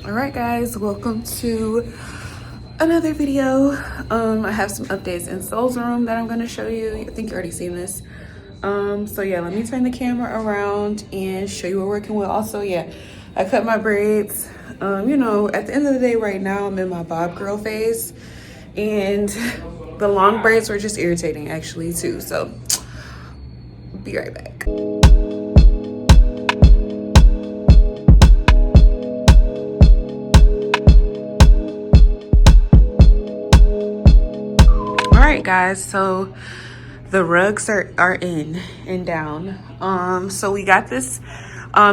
All right, guys, welcome to another video. I have some updates in Soul's room that I'm going to show you. I think you already seen this. So yeah, let me turn the camera around and show you what we're working with. Also, yeah, I cut my braids. You know, at the end of the day right now, I'm in my bob girl phase, and the long braids were just irritating actually too. So be right back. All right, guys, so the rugs are in and down. So we got this.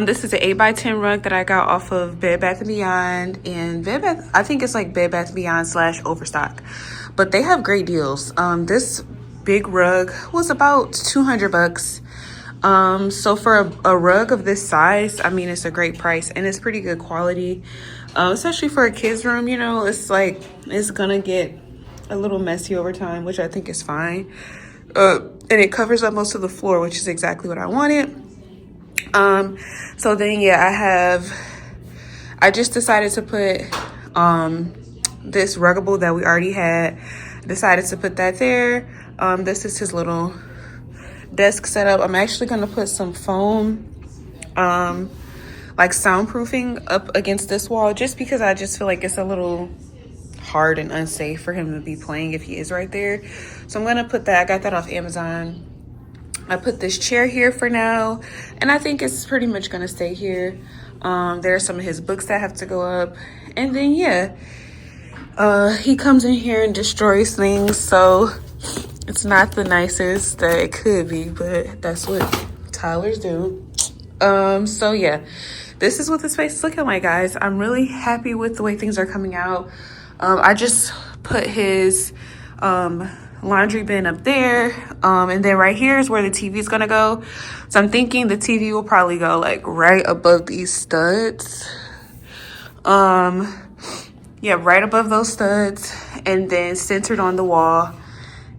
This is an 8x10 rug that I got off of Bed Bath & Beyond, and I think it's like Bed Bath & Beyond / Overstock, but they have great deals. This big rug was about 200 bucks. So for a rug of this size, I mean, it's a great price and it's pretty good quality. Especially for a kid's room, you know, it's like, it's gonna get a little messy over time, which I think is fine. And it covers up most of the floor, which is exactly what I wanted. So then, yeah, I just decided to put, this ruggable that we already had, decided to put that there. This is his little desk setup. I'm actually going to put some foam, like soundproofing up against this wall, just because I just feel like it's a little hard and unsafe for him to be playing if he is right there. So I'm going to put that. I got that off Amazon. I put this chair here for now, and I think it's pretty much going to stay here. There are some of his books that have to go up. And then, yeah, he comes in here and destroys things, so it's not the nicest that it could be, but that's what Tylers do. So yeah, this is what the space is looking like, guys. I'm really happy with the way things are coming out. I just put his laundry bin up there, and then right here is where the TV is gonna go. So I'm thinking the TV will probably go like right above these studs. Yeah, right above those studs, and then centered on the wall.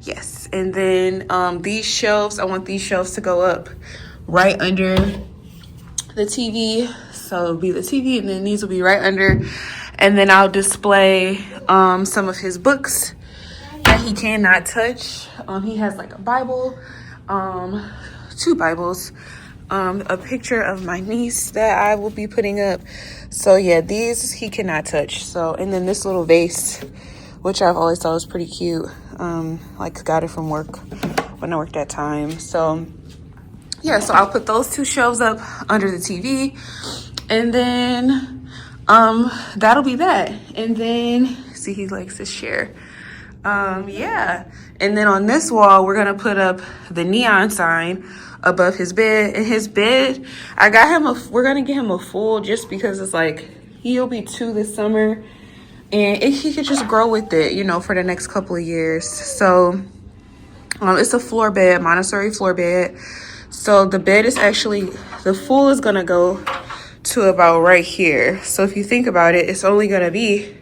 Yes, and then these shelves, I want these shelves to go up right under the TV. So it'll be the TV, and then these will be right under. And then I'll display some of his books that he cannot touch. He has like a Bible, 2 Bibles, a picture of my niece that I will be putting up. So yeah, these he cannot touch. So, and then this little vase, which I've always thought was pretty cute. Like got it from work when I worked at Time. So yeah, so I'll put those 2 shelves up under the TV, and then that'll be that. And then see, he likes this chair. Yeah, and then on this wall we're gonna put up the neon sign above his bed. And his bed, I got him we're gonna get him a full, just because it's like he'll be 2 this summer, and he could just grow with it, you know, for the next couple of years. So it's a floor bed, Montessori floor bed. So the bed is actually, the full is gonna go to about right here. So if you think about it, it's only gonna be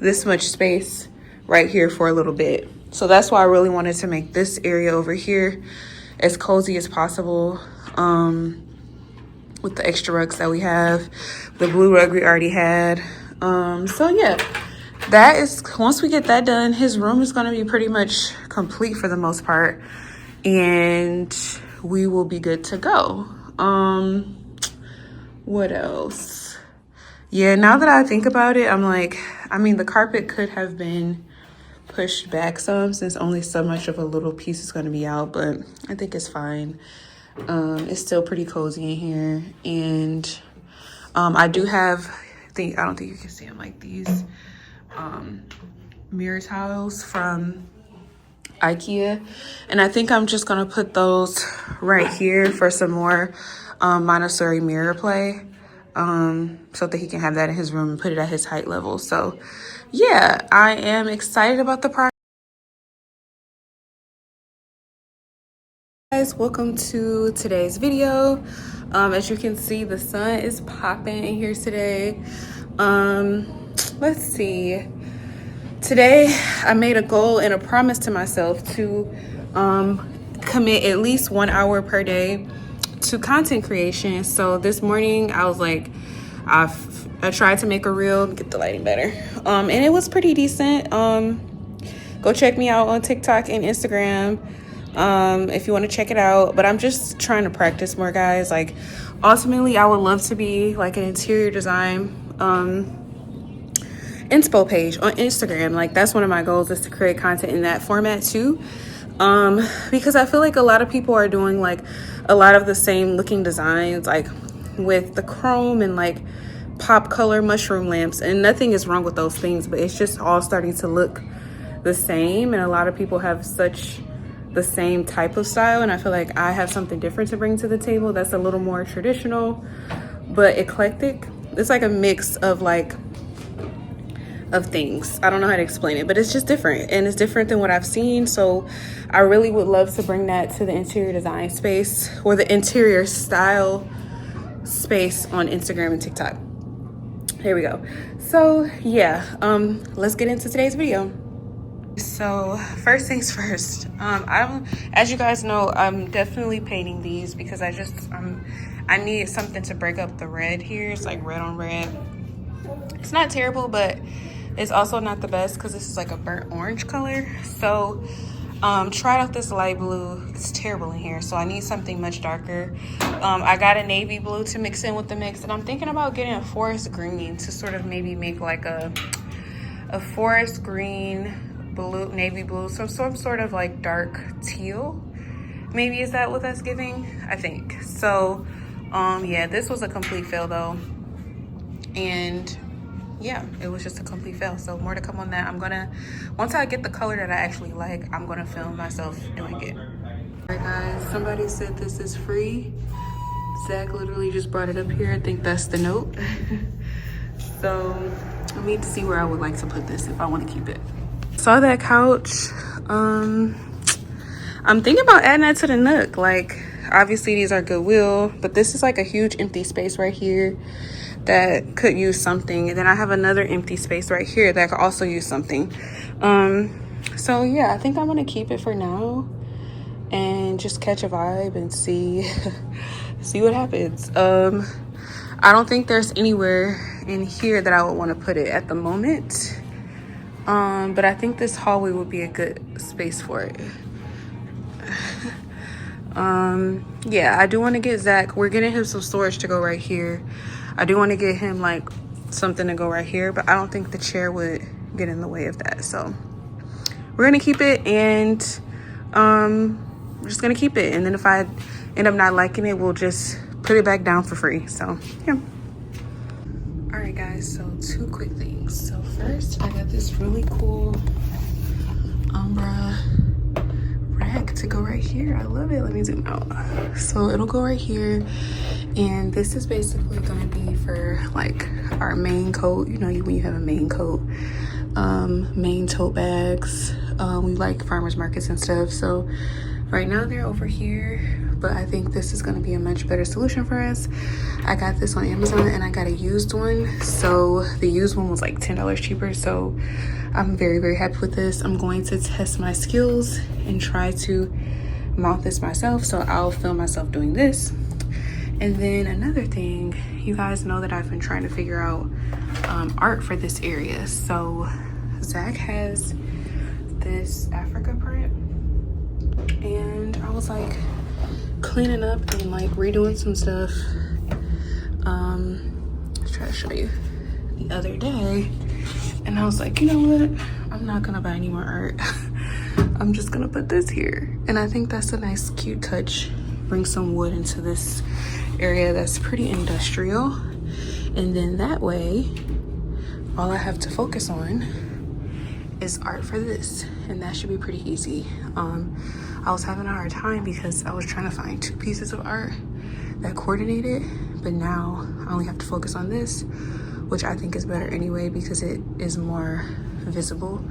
this much space right here for a little bit. So that's why I really wanted to make this area over here as cozy as possible, with the extra rugs that we have. The blue rug we already had. So yeah, that is, once we get that done, his room is gonna be pretty much complete for the most part, and we will be good to go. What else? Yeah, now that I think about it, I'm like, I mean, the carpet could have been pushed back some, since only so much of a little piece is going to be out, but I think it's fine. It's still pretty cozy in here. And I do have, I don't think you can see them, like these mirror tiles from IKEA, and I think I'm just gonna put those right here for some more Montessori mirror play, so that he can have that in his room and put it at his height level. So yeah, I am excited about the project. Guys, welcome to today's video. As you can see, the sun is popping in here today. Let's see. Today, I made a goal and a promise to myself to commit at least 1 hour per day to content creation. So this morning, I was like, I tried to make a reel, get the lighting better, and it was pretty decent. Go check me out on TikTok and Instagram if you want to check it out. But I'm just trying to practice more, guys. Like, ultimately, I would love to be like an interior design inspo page on Instagram. Like, that's one of my goals, is to create content in that format too. Because I feel like a lot of people are doing like a lot of the same looking designs, like with the chrome and like pop color mushroom lamps, and nothing is wrong with those things, but it's just all starting to look the same, and a lot of people have such the same type of style, and I feel like I have something different to bring to the table that's a little more traditional but eclectic. It's like a mix of like of things. I don't know how to explain it, but it's just different, and it's different than what I've seen. So I really would love to bring that to the interior design space, or the interior style space, on Instagram and TikTok. Here we go. So yeah, let's get into today's video. So first things first, as you guys know, I'm definitely painting these because I need something to break up the red here. It's like red on red. It's not terrible, but it's also not the best because this is like a burnt orange color. So tried out this light blue. It's terrible in here, so I need something much darker. I got a navy blue to mix in with the mix, and I'm thinking about getting a forest green to sort of maybe make like a forest green, blue, navy blue, so some sort of like dark teal. Maybe, is that what that's giving? I think so. Yeah, this was a complete fail though, and yeah, it was just a complete fail. So more to come on that. I'm gonna, once I get the color that I actually like, I'm gonna film myself doing it. All right guys, somebody said this is free. Zach literally just brought it up here. I think that's the note. So I need to see where I would like to put this if I want to keep it. Saw that couch. I'm thinking about adding that to the nook. Like, obviously these are Goodwill, but this is like a huge empty space right here that could use something, and then I have another empty space right here that could also use something. So yeah, I think I'm gonna keep it for now and just catch a vibe and see see what happens. I don't think there's anywhere in here that I would want to put it at the moment, but I think this hallway would be a good space for it. Yeah, I do want to get Zach, we're getting him some storage to go right here. I do want to get him like something to go right here, but I don't think the chair would get in the way of that. So we're gonna keep it, and we're just gonna keep it, and then if I end up not liking it, we'll just put it back down for free. So yeah. All right guys, so two quick things. So first, I got this really cool Umbra rack to go right here. I love it. Let me zoom out. So it'll go right here, and this is basically going to be for like our main coat, you know, when you have a main coat, main tote bags. We like farmers markets and stuff, so right now they're over here, but I think this is going to be a much better solution for us. I got this on Amazon, and I got a used one, so the used one was like $10 cheaper, so I'm very, very happy with this. I'm going to test my skills and try to mount this myself, so I'll film myself doing this. And then another thing, you guys know that I've been trying to figure out art for this area. So Zach has this Africa print, and I was like cleaning up and like redoing some stuff. Let's try to show you the other day, and I was like, you know what, I'm not gonna buy any more art. I'm just gonna put this here, and I think that's a nice cute touch. Bring some wood into this area that's pretty industrial, and then that way all I have to focus on is art for this, and that should be pretty easy. I was having a hard time because I was trying to find two pieces of art that coordinated, but now I only have to focus on this, which I think is better anyway because it is more visible.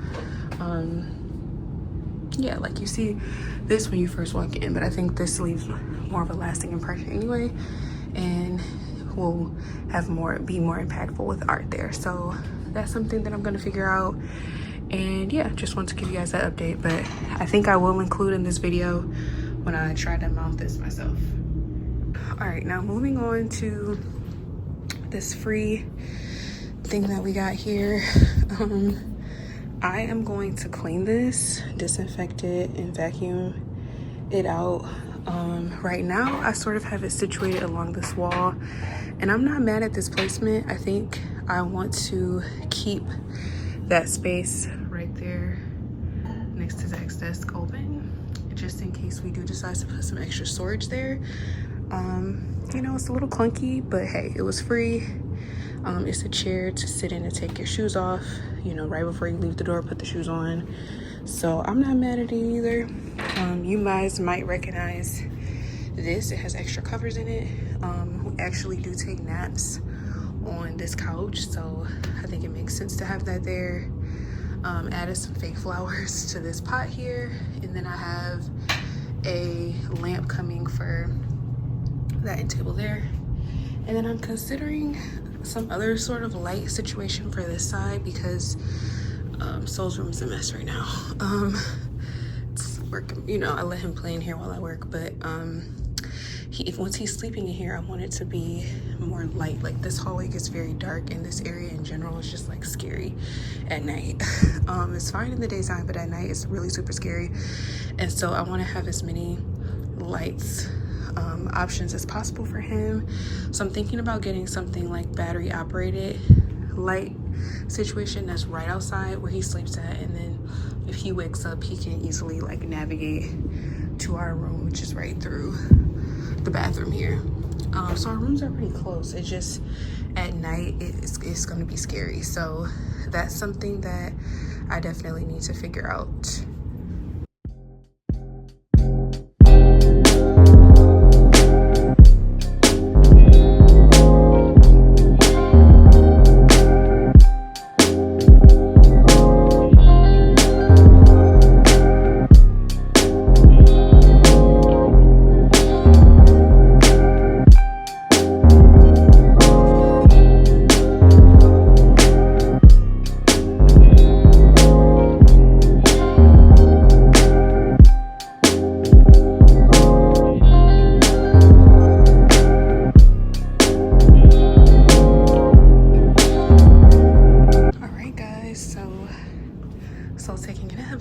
Yeah, like you see this when you first walk in, but I think this leaves more of a lasting impression anyway, and will have be more impactful with art there. So that's something that I'm gonna figure out. And yeah, just want to give you guys that update, but I think I will include in this video when I try to mount this myself. All right, now moving on to this free thing that we got here. I am going to clean this, disinfect it, and vacuum it out. Right now I sort of have it situated along this wall, and I'm not mad at this placement. I think I want to keep that space right there next to Zach's desk open, just in case we do decide to put some extra storage there. You know, it's a little clunky, but hey, it was free. It's a chair to sit in and take your shoes off, you know, right before you leave the door, put the shoes on. So I'm not mad at it either. You guys might recognize this. It has extra covers in it. We actually do take naps on this couch, so I think it makes sense to have that there. Added some fake flowers to this pot here, and then I have a lamp coming for that end table there. And then I'm considering some other sort of light situation for this side because Soul's room is a mess right now. It's working, you know, I let him play in here while I work, but once he's sleeping in here, I want it to be more light. Like, this hallway gets very dark, and this area in general is just like scary at night. It's fine in the daytime, but at night it's really super scary. And so I want to have as many lights options as possible for him. So I'm thinking about getting something like battery operated light situation that's right outside where he sleeps at, and then if he wakes up, he can easily like navigate to our room, which is right through the bathroom here. So our rooms are pretty close. It's just at night it's going to be scary. So that's something that I definitely need to figure out.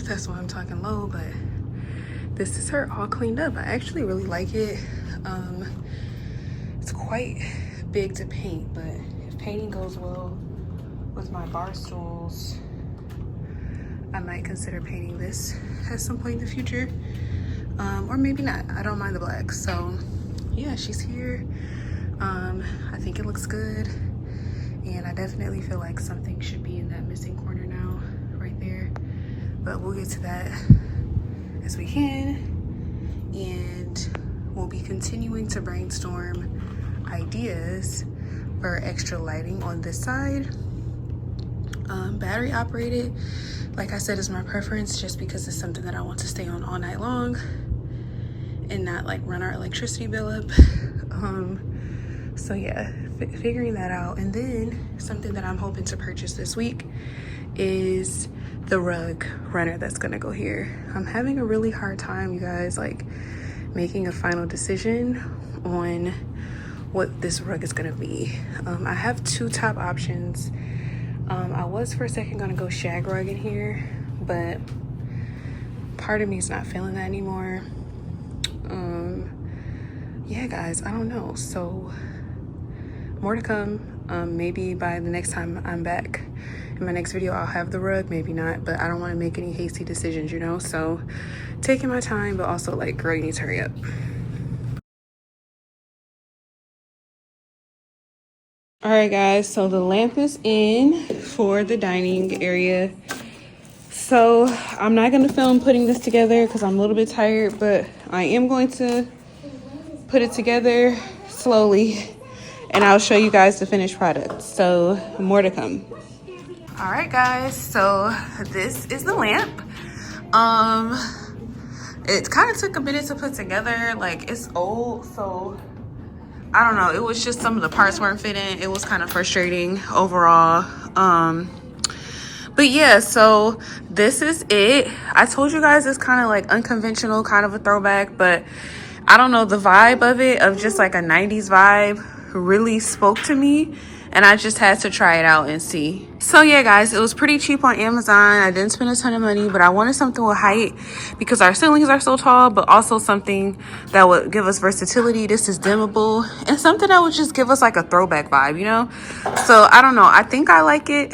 That's why I'm talking low, but this is her all cleaned up. I actually really like it. It's quite big to paint, but if painting goes well with my bar stools, I might consider painting this at some point in the future, or maybe not. I don't mind the black. So yeah, she's here. I think it looks good, and I definitely feel like something should be in that missing corner now, right there. But we'll get to that as we can, and we'll be continuing to brainstorm ideas for extra lighting on this side. Battery operated, like I said, is my preference, just because it's something that I want to stay on all night long and not like run our electricity bill up. So yeah, figuring that out. And then something that I'm hoping to purchase this week is the rug runner that's gonna go here. I'm having a really hard time, you guys, like making a final decision on what this rug is gonna be. I have two top options. I was for a second gonna go shag rug in here, but part of me is not feeling that anymore. Yeah, guys, I don't know. So more to come. Maybe by the next time I'm back in my next video, I'll have the rug, maybe not, but I don't want to make any hasty decisions, you know? So taking my time, but also like, girl, you need to hurry up. All right, guys, so the lamp is in for the dining area. So I'm not gonna film putting this together because I'm a little bit tired, but I am going to put it together slowly, and I'll show you guys the finished product. So more to come. All right, guys, so this is the lamp. It kind of took a minute to put together. Like, it's old, so I don't know, it was just some of the parts weren't fitting. It was kind of frustrating overall. But yeah, so this is it. I told you guys it's kind of like unconventional, kind of a throwback, but I don't know, the vibe of it, of just like a 90s vibe, really spoke to me. and I just had to try it out and see. So yeah, guys, it was pretty cheap on Amazon. I didn't spend a ton of money, but I wanted something with height because our ceilings are so tall, but also something that would give us versatility. This is dimmable, and something that would just give us like a throwback vibe, you know? So I don't know. I think I like it.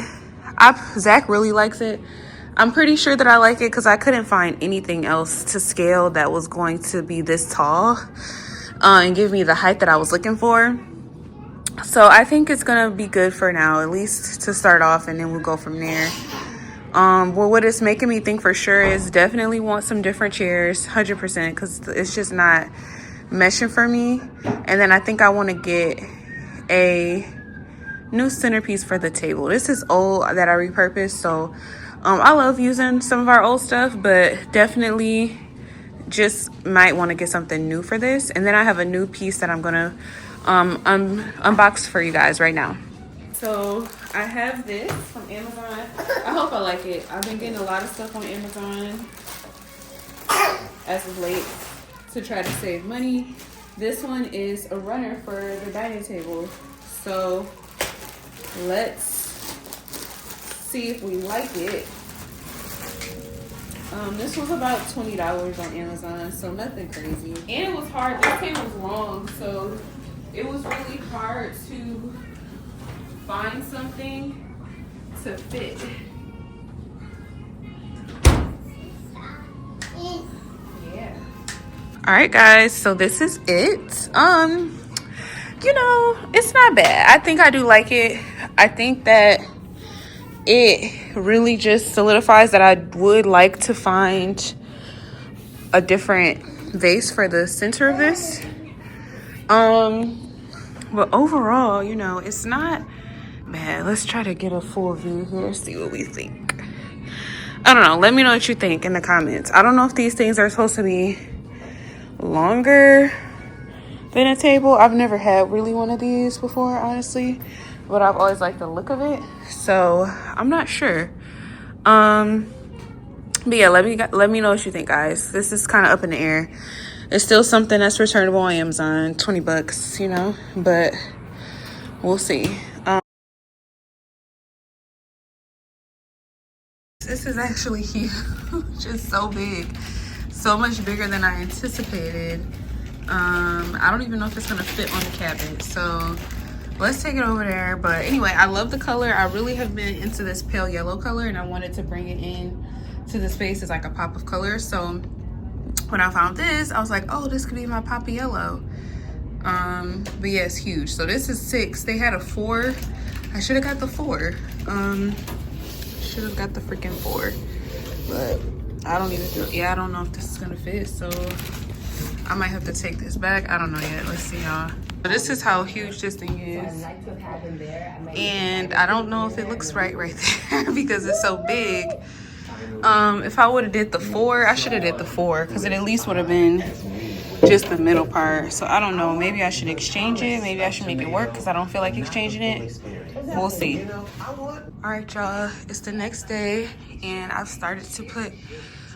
Zach really likes it. I'm pretty sure that I like it because I couldn't find anything else to scale that was going to be this tall and give me the height that I was looking for. So I think it's gonna be good for now, at least to start off, and then we'll go from there. Well, what it's making me think for sure is definitely want some different chairs, 100%, because it's just not meshing for me. And then I think I want to get a new centerpiece for the table. This is old that I repurposed, so I love using some of our old stuff, but definitely just might want to get something new for this. And then I have a new piece that I'm gonna unbox for you guys right now. So I have this from Amazon. I hope I like it. I've been getting a lot of stuff on Amazon as of late to try to save money. This one is a runner for the dining table. So let's see if we like it. This was about $20 on Amazon, so nothing crazy. And it was hard. This table was long, so it was really hard to find something to fit. Yeah. All right, guys, so this is it. You know, it's not bad. I think I do like it. I think that it really just solidifies that I would like to find a different vase for the center of this. But overall, you know, it's not bad. Let's try to get a full view here, see what we think. I don't know. Let me know what you think in the comments. I don't know if these things are supposed to be longer than a table. I've never had really one of these before, honestly, but I've always liked the look of it, so I'm not sure. But yeah, let me know what you think, guys. This is kind of up in the air. It's still something that's returnable on Amazon, $20, you know, but we'll see. This is actually huge. Just so big, so much bigger than I anticipated. I don't even know if it's gonna fit on the cabinet, so let's take it over there. But anyway, I love the color. I really have been into this pale yellow color, and I wanted to bring it in to the space as like a pop of color. So when I found this, I was like, oh, this could be my pop of yellow. But yeah, it's huge. So this is 6. They had a 4. I should have got the 4. Should have got the freaking 4, but I don't even feel, yeah, I don't know if this is gonna fit, so I might have to take this back. I don't know yet. Let's see, y'all. This is how huge this thing is, and I don't know if it looks right there because it's so big. If I would have did the 4, I should have did the 4 because it at least would have been just the middle part. So I don't know, maybe I should exchange it. Maybe I should make it work because I don't feel like exchanging it. We'll see. All right, y'all, it's the next day, and I've started to put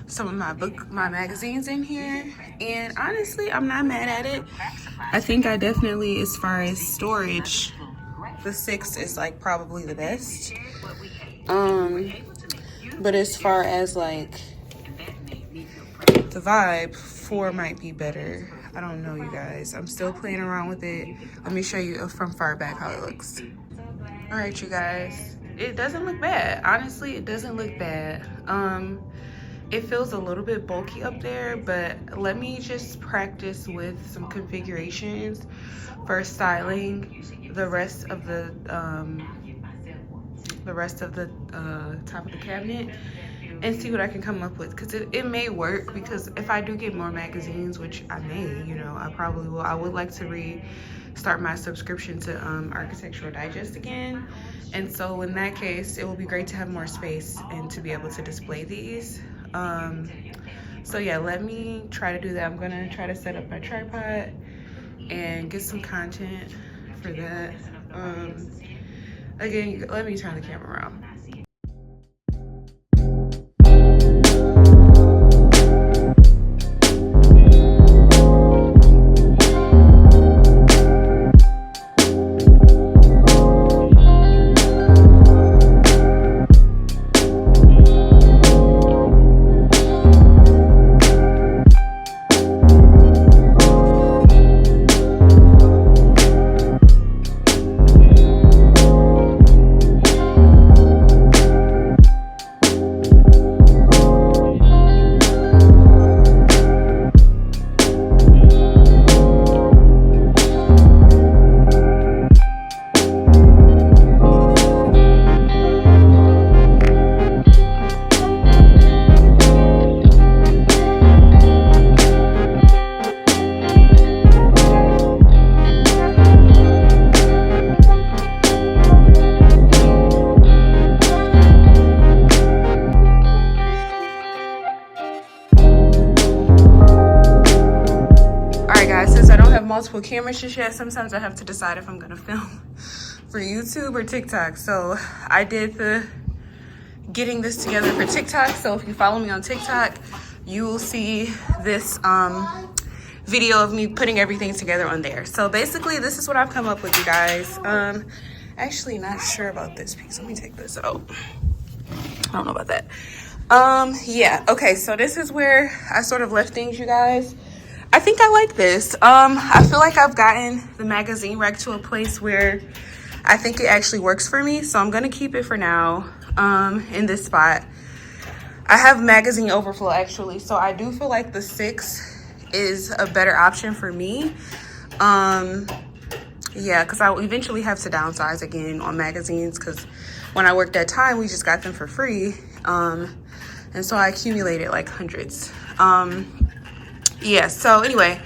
some of my magazines in here, and honestly, I'm not mad at it. I think I definitely, as far as storage, the 6 is like probably the best. But as far as like the vibe, 4 might be better. I don't know, you guys. I'm still playing around with it. Let me show you from far back how it looks. All right, you guys, it doesn't look bad. Honestly, it doesn't look bad. It feels a little bit bulky up there, but let me just practice with some configurations for styling the rest of the top of the cabinet and see what I can come up with, because it may work. Because if I do get more magazines, which I may, you know, I probably will, I would like to restart my subscription to Architectural Digest again, and so in that case it will be great to have more space and to be able to display these. So yeah, let me try to do that. I'm gonna try to set up my tripod and get some content for that. Again, let me turn the camera around. multiple cameras just yet. Sometimes I have to decide if I'm gonna film for YouTube or TikTok. So I did the getting this together for TikTok. So if you follow me on TikTok, you will see this video of me putting everything together on there. So basically this is what I've come up with, you guys. Actually not sure about this piece. Let me take this out. I don't know about that. Yeah, okay, so this is where I sort of left things, you guys. I think I like this. I feel like I've gotten the magazine rack to a place where I think it actually works for me. So I'm gonna keep it for now, in this spot. I have magazine overflow actually. So I do feel like the 6 is a better option for me. Yeah, because I will eventually have to downsize again on magazines, because when I worked at Time, we just got them for free. And so I accumulated like hundreds. Yeah, so anyway,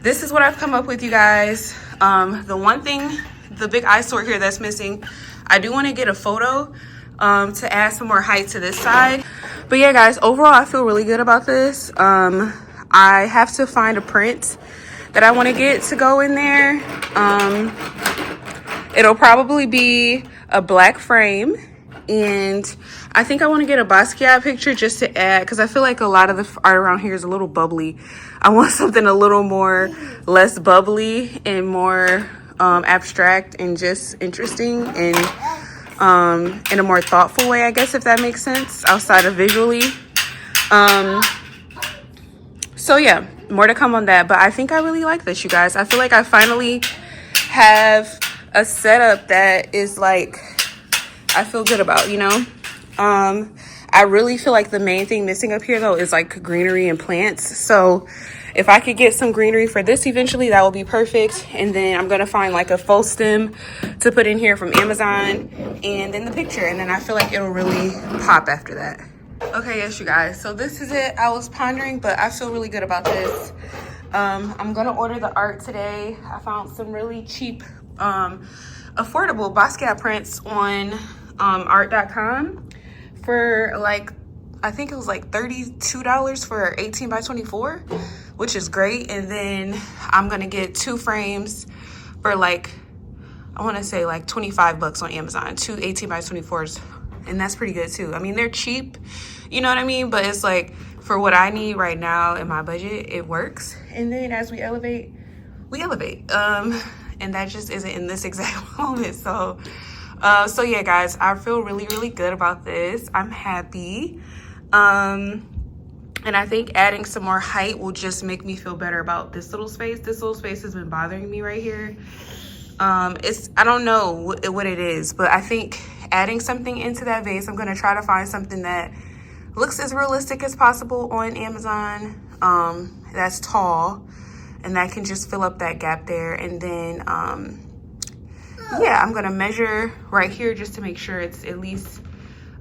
this is what I've come up with, you guys. The one thing, the big eyesore here that's missing, I do want to get a photo to add some more height to this side. But yeah, guys, overall, I feel really good about this. I have to find a print that I want to get to go in there. It'll probably be a black frame, and I think I want to get a Basquiat picture just to add, because I feel like a lot of the art around here is a little bubbly. I want something a little more less bubbly and more abstract and just interesting, and in a more thoughtful way, I guess, if that makes sense, outside of visually. So yeah, more to come on that, but I think I really like this, you guys. I feel like I finally have a setup that is like, I feel good about, you know. I really feel like the main thing missing up here though is like greenery and plants. So if I could get some greenery for this eventually, that would be perfect. And then I'm gonna find like a faux stem to put in here from Amazon, and then the picture, and then I feel like it'll really pop after that. Okay, yes, you guys, so this is it. I was pondering, but I feel really good about this. I'm gonna order the art today. I found some really cheap, affordable Basquiat prints on art.com for like, I think it was like $32 for 18 by 24, which is great. And then I'm gonna get 2 frames for like, I wanna say like 25 bucks on Amazon, 2 18 by 24s. And that's pretty good too. I mean, they're cheap, you know what I mean? But it's like, for what I need right now in my budget, it works. And then as we elevate, we elevate. And that just isn't in this exact moment. So yeah, guys, I feel really, really good about this. I'm happy. And I think adding some more height will just make me feel better about this little space. This little space has been bothering me right here. I don't know what it is, but I think adding something into that vase, I'm gonna try to find something that looks as realistic as possible on Amazon, that's tall, and that can just fill up that gap there. And then yeah, I'm gonna measure right here just to make sure it's at least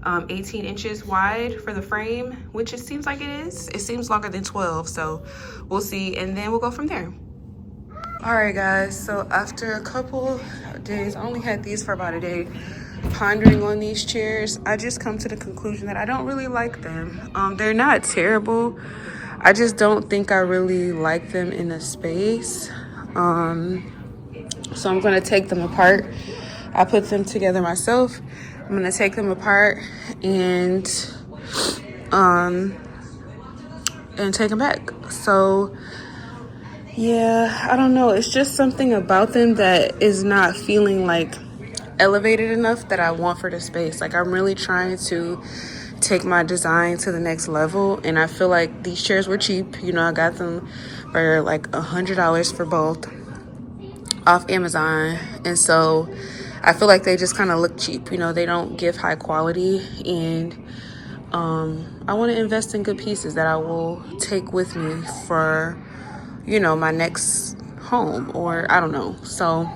18 inches wide for the frame, which it seems like it is. It seems longer than 12, so we'll see, and then we'll go from there. All right, guys, so after a couple days, I only had these for about a day, pondering on these chairs, I just come to the conclusion that I don't really like them. They're not terrible. I just don't think I really like them in a space. So I'm gonna take them apart. I put them together myself. I'm gonna take them apart and take them back. So yeah, I don't know. It's just something about them that is not feeling like elevated enough that I want for the space. Like, I'm really trying to take my design to the next level, and I feel like these chairs were cheap. You know, I got them for like $100 for both off Amazon, and so I feel like they just kind of look cheap. You know, they don't give high quality, and I want to invest in good pieces that I will take with me for, you know, my next home, or I don't know. So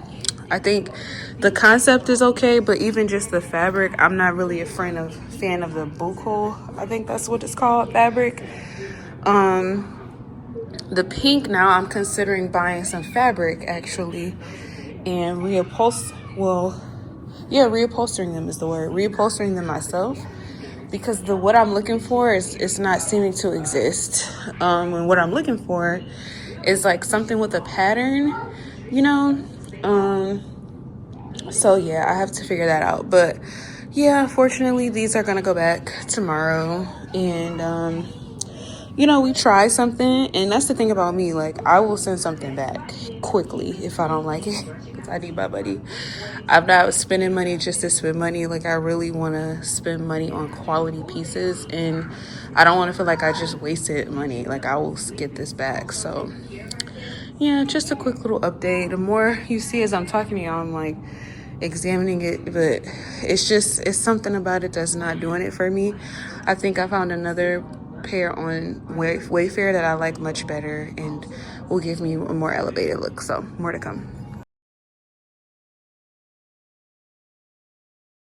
I think the concept is okay, but even just the fabric, I'm not really a fan of the buccal, I think that's what it's called, fabric. The pink, now I'm considering buying some fabric actually and reupholstering them is the word, reupholstering them myself, because what I'm looking for is not seeming to exist. And what I'm looking for is like something with a pattern, you know. So yeah, I have to figure that out. But yeah, unfortunately these are gonna go back tomorrow. And you know, we try something, and that's the thing about me, like I will send something back quickly if I don't like it, because I need my money. I'm not spending money just to spend money. Like, I really want to spend money on quality pieces, and I don't want to feel like I just wasted money. Like, I will get this back. So yeah, just a quick little update. The more you see as I'm talking to y'all, I'm like examining it, but it's something about it that's not doing it for me. I think I found another pair on Wayfair that I like much better and will give me a more elevated look. So more to come.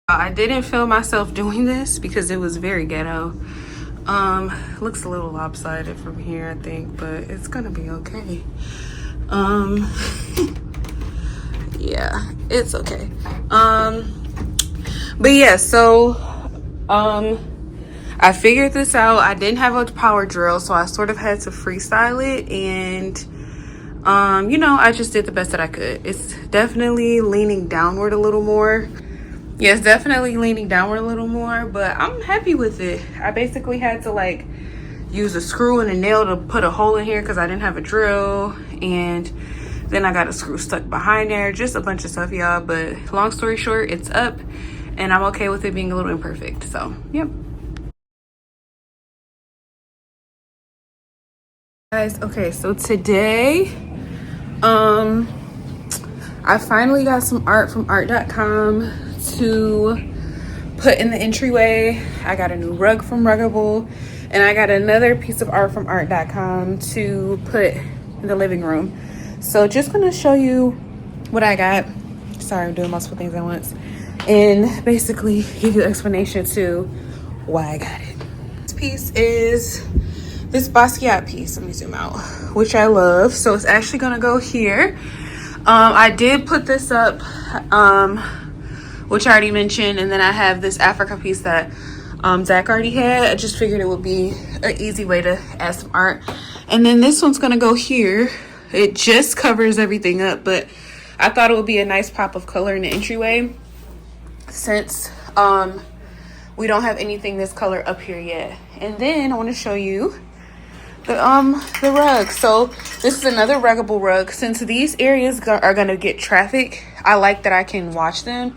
I didn't feel myself doing this because it was very ghetto. Looks a little lopsided from here, I think, but it's gonna be okay. Yeah, it's okay. But yeah, so I figured this out. I didn't have a power drill, so I sort of had to freestyle it, and you know, I just did the best that I could. It's definitely leaning downward a little more. Yeah, it's definitely leaning downward a little more, but I'm happy with it. I basically had to like use a screw and a nail to put a hole in here because I didn't have a drill, and then I got a screw stuck behind there. Just a bunch of stuff, y'all. But long story short, it's up, and I'm okay with it being a little imperfect. So yep. Guys, okay, so today I finally got some art from art.com to put in the entryway. I got a new rug from Ruggable, and I got another piece of art from art.com to put in the living room. So just gonna show you what I got. Sorry, I'm doing multiple things at once, and basically give you the explanation to why I got it. This piece is this Basquiat piece. Let me zoom out, which I love. So it's actually gonna go here. I did put this up, which I already mentioned, and then I have this Africa piece that Zach already had. I just figured it would be an easy way to add some art. And then this one's gonna go here. It just covers everything up, but I thought it would be a nice pop of color in the entryway since we don't have anything this color up here yet. And then I want to show you the rug. So this is another Ruggable rug. Since these areas are gonna get traffic, I like that I can wash them.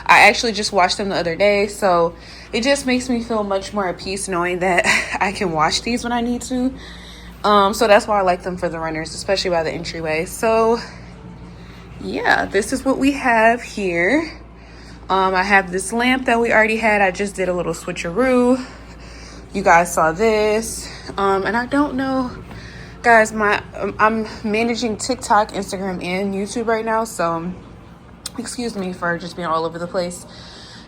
I actually just washed them the other day, so it just makes me feel much more at peace knowing that I can wash these when I need to. So that's why I like them for the runners, especially by the entryway. So yeah, this is what we have here. I have this lamp that we already had. I just did a little switcheroo. You guys saw this. And I don't know, guys, I'm managing TikTok, Instagram, and YouTube right now, so excuse me for just being all over the place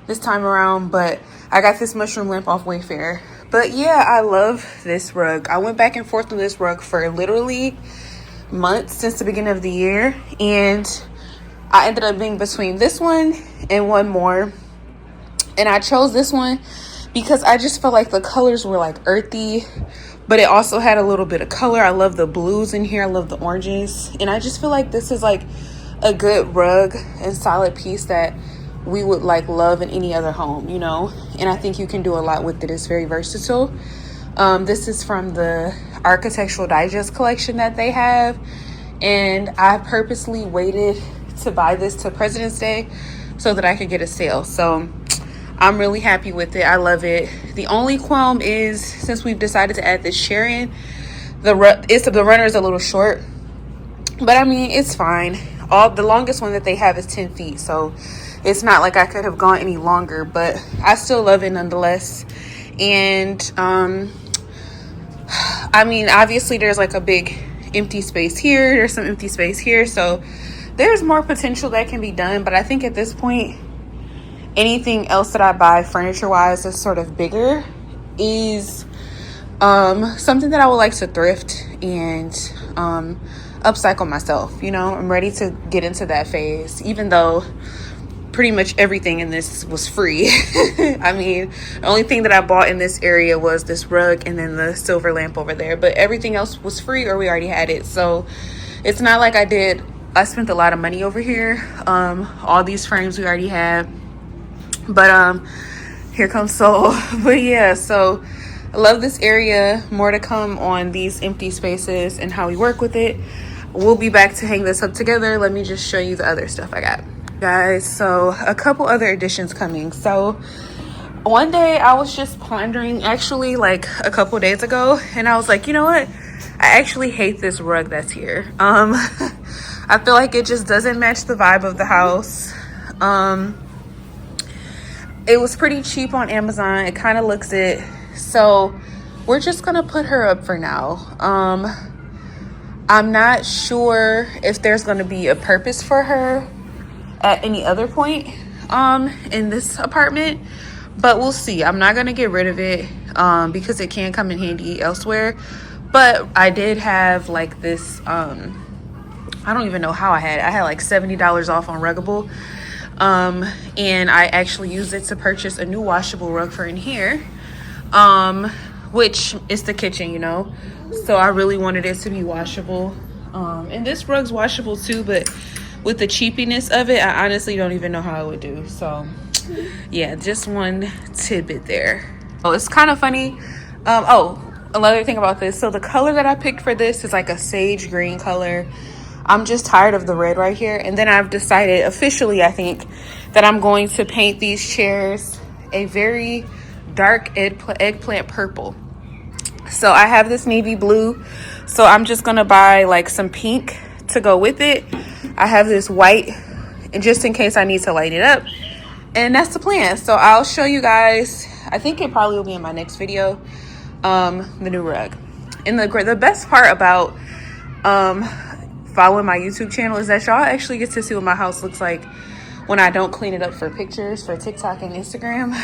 this time around. But I got this mushroom lamp off Wayfair. But yeah, I love this rug. I went back and forth on this rug for literally months since the beginning of the year, and I ended up being between this one and one more, and I chose this one because I just felt like the colors were like earthy, but it also had a little bit of color. I love the blues in here. I love the oranges, and I just feel like this is like a good rug and solid piece that we would like love in any other home, you know. And I think you can do a lot with it. It's very versatile. This is from the Architectural Digest collection that they have, and I purposely waited to buy this to President's Day so that I could get a sale. So I'm really happy with it. I love it. The only qualm is, since we've decided to add this chair in, the runner is a little short, but I mean, it's fine. The longest one that they have is 10 feet, so it's not like I could have gone any longer, but I still love it nonetheless. And I mean, obviously there's like a big empty space here. There's some empty space here, so there's more potential that can be done. But I think at this point, anything else that I buy furniture wise that's sort of bigger is something that I would like to thrift and upcycle myself. You know, I'm ready to get into that phase, even though pretty much everything in this was free. I mean, the only thing that I bought in this area was this rug and then the silver lamp over there, but everything else was free or we already had it. So it's not like I spent a lot of money over here. All these frames we already had, but here comes Soul. But yeah, so I love this area. More to come on these empty spaces and how we work with it. We'll be back to hang this up together. Let me just show you the other stuff I got, guys. So a couple other additions coming. So one day I was just pondering, actually like a couple days ago, and I was like, you know what, I actually hate this rug that's here. I feel like it just doesn't match the vibe of the house. It was pretty cheap on Amazon. It kind of looks it. So we're just gonna put her up for now. I'm not sure if there's going to be a purpose for her at any other point in this apartment, but we'll see. I'm not going to get rid of it because it can come in handy elsewhere. But I did have like this, I don't even know how I had like $70 off on Ruggable. And I actually used it to purchase a new washable rug for in here, which is the kitchen, you know. So I really wanted it to be washable. And this rug's washable too, but with the cheapiness of it, I honestly don't even know how it would do. So yeah, just one tidbit there. Oh, it's kind of funny. Oh, another thing about this. So the color that I picked for this is like a sage green color. I'm just tired of the red right here. And then I've decided officially, I think, that I'm going to paint these chairs a very dark eggplant purple. So I have this navy blue, so I'm just gonna buy like some pink to go with it. I have this white, and just in case I need to light it up, and that's the plan. So I'll show you guys, I think it probably will be in my next video, the new rug. And the best part about following my YouTube channel is that y'all actually get to see what my house looks like when I don't clean it up for pictures for TikTok and Instagram.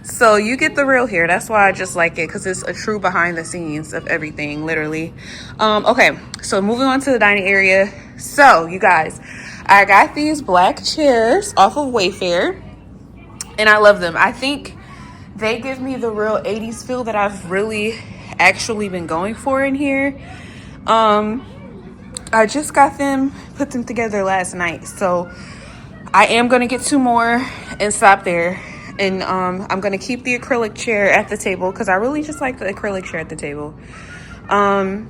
So you get the real here. That's why I just like it, because it's a true behind the scenes of everything, literally. Okay, so moving on to the dining area. So you guys, I got these black chairs off of Wayfair, and I love them. I think they give me the real 80s feel that I've really actually been going for in here. I just got them, put them together last night. So I am gonna get 2 more and stop there. And I'm gonna keep the acrylic chair at the table because I really just like the acrylic chair at the table. But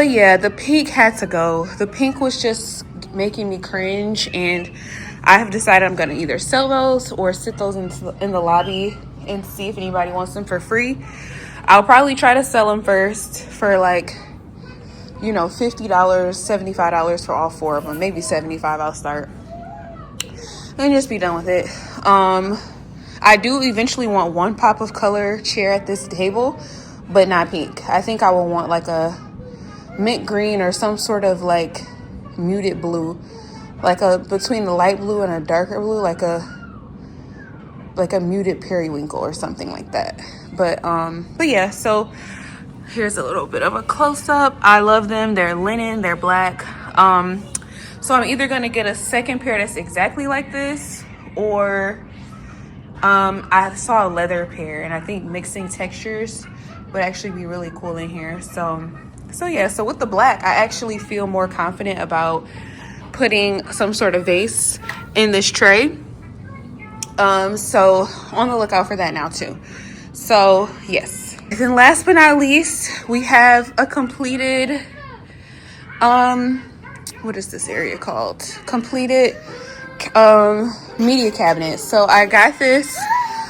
yeah, the pink had to go. The pink was just making me cringe, and I have decided I'm gonna either sell those or sit those in the lobby and see if anybody wants them for free. I'll probably try to sell them first for like, you know, $50, $75 for all 4 of them. Maybe $75 I'll start. And just be done with it. I do eventually want 1 pop of color chair at this table, but not pink. I think I will want like a mint green or some sort of like muted blue, like a between the light blue and a darker blue, like a muted periwinkle or something like that. But yeah, so here's a little bit of a close-up. I love them. They're linen, they're black. So I'm either gonna get a second pair that's exactly like this, or I saw a leather pair, and I think mixing textures would actually be really cool in here. So yeah, so with the black, I actually feel more confident about putting some sort of vase in this tray. So on the lookout for that now too. So yes. And then last but not least, we have a completed, what is this area called? Completed media cabinet. So I got this.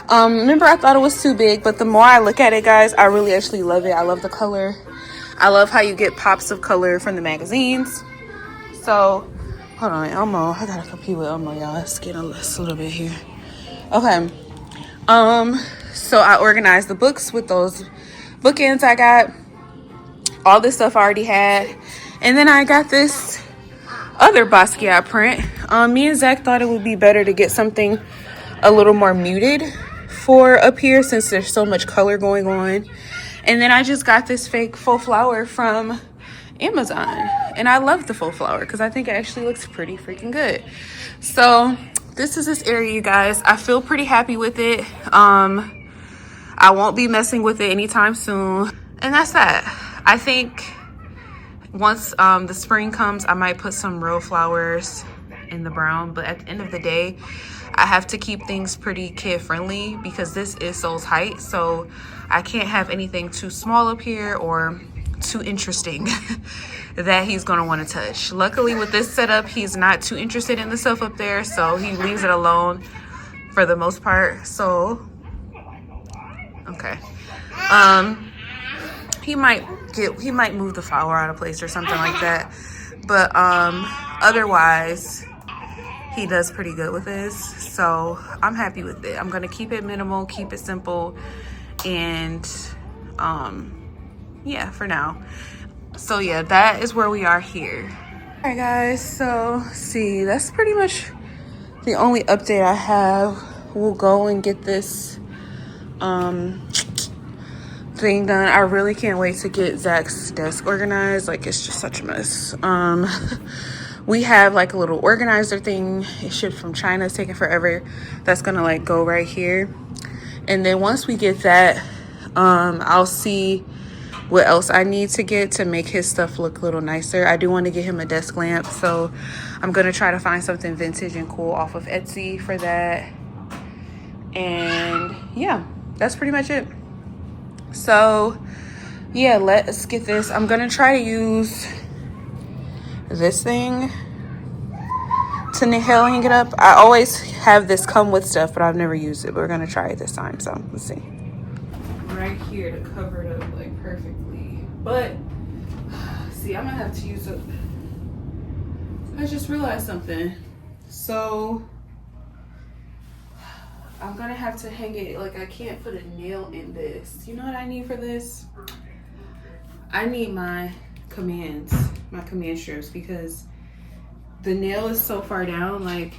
Remember, I thought it was too big, but the more I look at it, guys, I really actually love it. I love the color. I love how you get pops of color from the magazines. So hold on, Elmo, I gotta compete with Elmo, y'all. Let's get a little bit here. Okay. So I organized the books with those bookends I got. All this stuff I already had. And then I got this other Basquiat print. Me and Zach thought it would be better to get something a little more muted for up here since there's so much color going on. And then I just got this fake faux flower from Amazon. And I love the faux flower because I think it actually looks pretty freaking good. So this is this area, you guys. I feel pretty happy with it. I won't be messing with it anytime soon. And that's that. I think once the spring comes, I might put some real flowers in the brown. But at the end of the day, I have to keep things pretty kid friendly because this is Soul's height. So I can't have anything too small up here or too interesting that he's gonna want to touch. Luckily with this setup, he's not too interested in the stuff up there, so he leaves it alone for the most part. So okay, he might move the flower out of place or something like that, but otherwise he does pretty good with this, so I'm happy with it. I'm gonna keep it minimal, keep it simple, and yeah, for now. So yeah, that is where we are here. All right guys, so see, that's pretty much the only update I have. We'll go and get this thing done. I really can't wait to get Zach's desk organized. Like, it's just such a mess. We have like a little organizer thing. It shipped from China. It's taking forever. That's gonna like go right here. And then once we get that, I'll see what else I need to get to make his stuff look a little nicer. I do want to get him a desk lamp, so I'm gonna try to find something vintage and cool off of Etsy for that. And yeah, that's pretty much it. So yeah, let's get this. I'm gonna try to use this thing to hang it up. I always have this come with stuff, but I've never used it, but we're gonna try it this time. So let's see. Right here to cover it up like perfectly, but see, I'm gonna have to use it. I just realized something, so I'm gonna have to hang it. Like, I can't put a nail in this. You know what I need for this? I need my command strips, because the nail is so far down, like,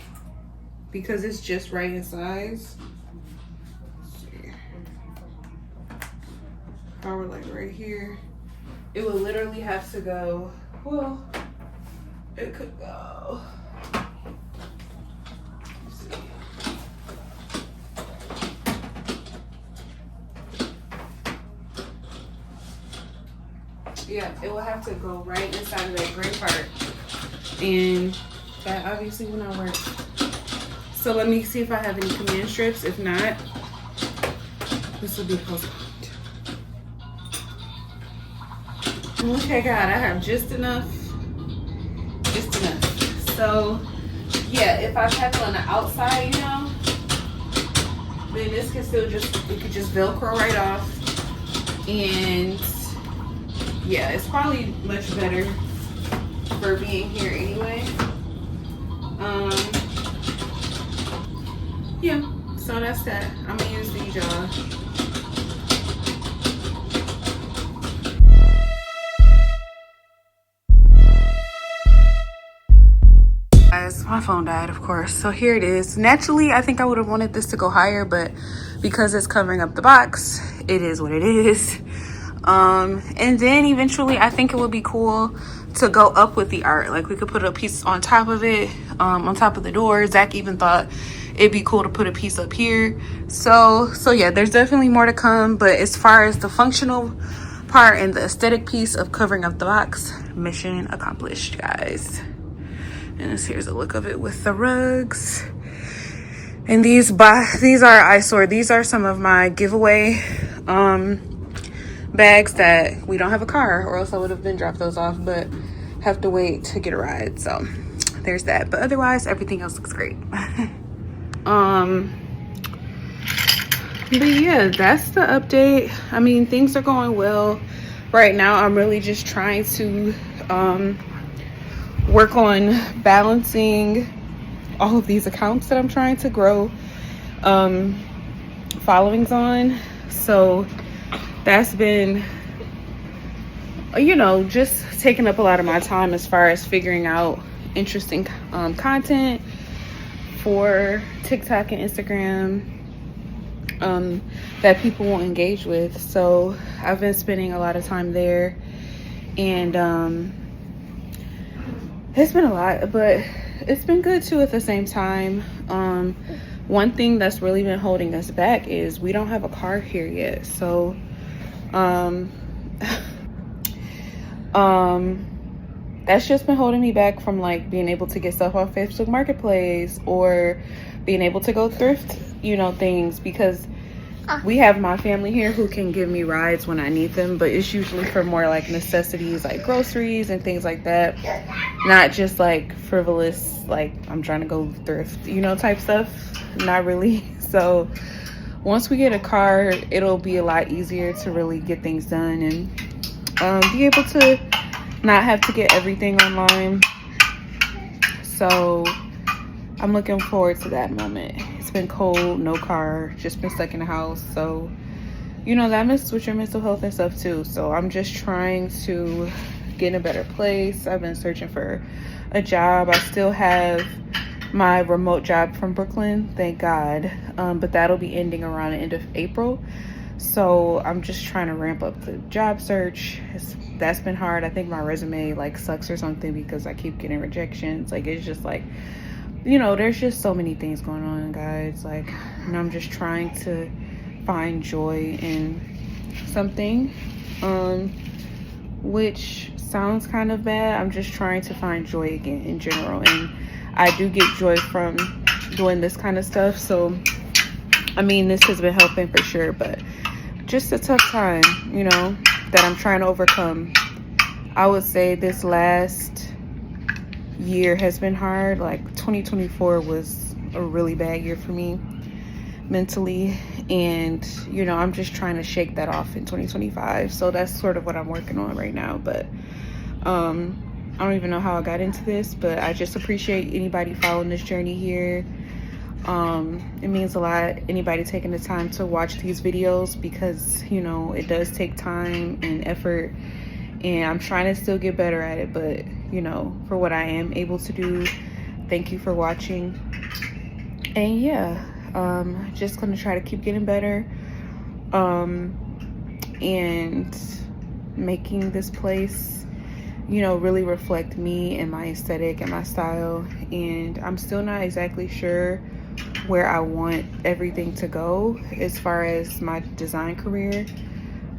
because it's just right in size. Power like right here, it would literally have to go, well, it could go, let's see. Yeah, it will have to go right inside of that gray part, and that obviously will not work. So let me see if I have any command strips. If not, this will be postponed. Okay, God, I have just enough. So yeah, if I have it on the outside, you know, then this can still just, it could just Velcro right off. And yeah, it's probably much better for being here anyway. Yeah, so that's that. I'm gonna use these, y'all. My phone died, of course, so here it is. Naturally, I think I would have wanted this to go higher, but because it's covering up the box, it is what it is. And then eventually I think it would be cool to go up with the art. Like, we could put a piece on top of it, on top of the door. Zach even thought it'd be cool to put a piece up here. So yeah, there's definitely more to come. But as far as the functional part and the aesthetic piece of covering up the box, mission accomplished, guys. And here's a look of it with the rugs. And these are eyesore. These are some of my giveaway bags that we don't have a car, or else I would have been dropped those off, but have to wait to get a ride. So there's that. But otherwise, everything else looks great. But yeah, that's the update. I mean, things are going well right now. I'm really just trying to work on balancing all of these accounts that I'm trying to grow followings on. So that's been, you know, just taking up a lot of my time as far as figuring out interesting content for TikTok and Instagram that people will engage with. So I've been spending a lot of time there. And it's been a lot, but it's been good too at the same time. One thing that's really been holding us back is we don't have a car here yet. So that's just been holding me back from like being able to get stuff off Facebook Marketplace or being able to go thrift, you know, things, because we have my family here who can give me rides when I need them, but it's usually for more like necessities like groceries and things like that, not just like frivolous, like I'm trying to go thrift, you know, type stuff. Not really. So once we get a car, it'll be a lot easier to really get things done and be able to not have to get everything online. So I'm looking forward to that moment. It's been cold, no car, just been stuck in the house. So, you know, that messes with your mental health and stuff too. So I'm just trying to get in a better place. I've been searching for a job. I still have my remote job from Brooklyn, thank God. But that'll be ending around the end of April. So I'm just trying to ramp up the job search. That's been hard. I think my resume like sucks or something because I keep getting rejections. Like, it's just like, you know, there's just so many things going on, guys. Like, and I'm just trying to find joy in something, which sounds kind of bad. I'm just trying to find joy again in general, and I do get joy from doing this kind of stuff. So I mean, this has been helping for sure, but just a tough time, you know, that I'm trying to overcome. I would say this last year has been hard. Like 2024 was a really bad year for me mentally, and you know, I'm just trying to shake that off in 2025. So that's sort of what I'm working on right now. But I don't even know how I got into this, but I just appreciate anybody following this journey here. It means a lot, anybody taking the time to watch these videos, because you know, it does take time and effort, and I'm trying to still get better at it. But you know, for what I am able to do, thank you for watching. And yeah, just gonna try to keep getting better, and making this place, you know, really reflect me and my aesthetic and my style. And I'm still not exactly sure where I want everything to go as far as my design career.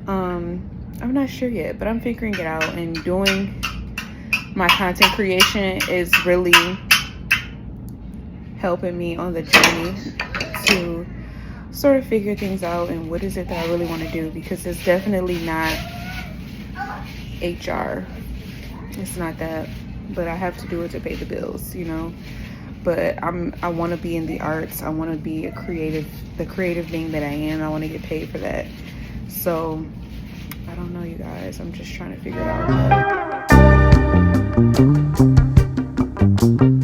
I'm not sure yet, but I'm figuring it out, and doing my content creation is really helping me on the journey to sort of figure things out and what is it that I really want to do, because it's definitely not HR. It's not that, but I have to do it to pay the bills, you know. But I want to be in the arts. I want to be the creative being that I am. I want to get paid for that. So I don't know, you guys. I'm just trying to figure it out.